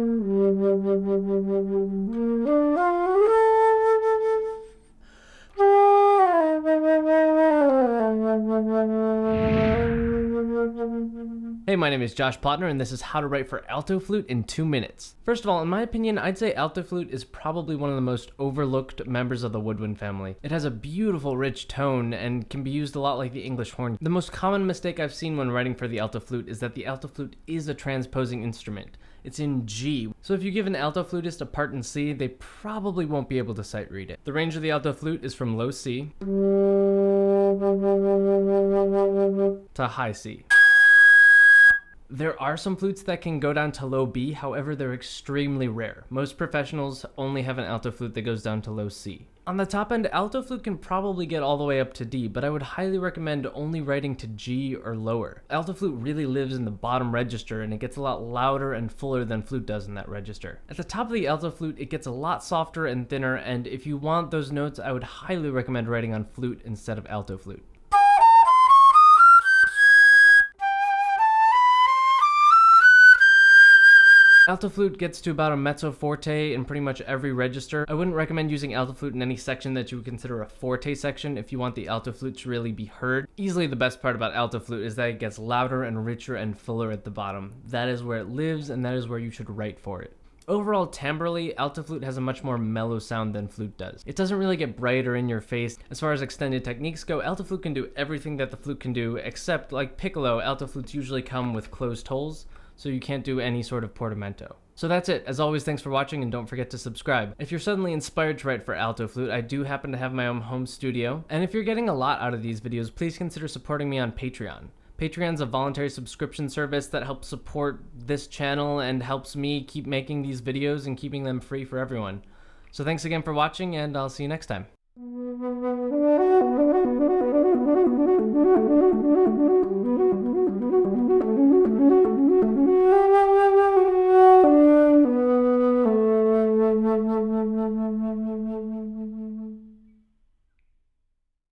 Hey, my name is Josh Plotner, and this is how to write for Alto Flute in 2 minutes. First of all, in my opinion, I'd say Alto Flute is probably one of the most overlooked members of the woodwind family. It has a beautiful, rich tone and can be used a lot like the English horn. The most common mistake I've seen when writing for the Alto Flute is that the Alto Flute is a transposing instrument. It's in G. So if you give an alto flutist a part in C, they probably won't be able to sight read it. The range of the alto flute is from low C to high C. There are some flutes that can go down to low B, however they're extremely rare. Most professionals only have an alto flute that goes down to low C. On the top end, alto flute can probably get all the way up to D, but I would highly recommend only writing to G or lower. Alto flute really lives in the bottom register, and it gets a lot louder and fuller than flute does in that register. At the top of the alto flute, it gets a lot softer and thinner, and if you want those notes, I would highly recommend writing on flute instead of alto flute. Alto flute gets to about a mezzo forte in pretty much every register. I wouldn't recommend using alto flute in any section that you would consider a forte section if you want the alto flute to really be heard. Easily the best part about alto flute is that it gets louder and richer and fuller at the bottom. That is where it lives, and that is where you should write for it. Overall, timbrally, alto flute has a much more mellow sound than flute does. It doesn't really get bright or in your face. As far as extended techniques go, alto flute can do everything that the flute can do, except like piccolo, alto flutes usually come with closed holes, so you can't do any sort of portamento. So that's it. As always, thanks for watching, and don't forget to subscribe. If you're suddenly inspired to write for alto flute, I do happen to have my own home studio, and if you're getting a lot out of these videos, please consider supporting me on Patreon. Patreon's a voluntary subscription service that helps support this channel and helps me keep making these videos and keeping them free for everyone. So thanks again for watching, and I'll see you next time.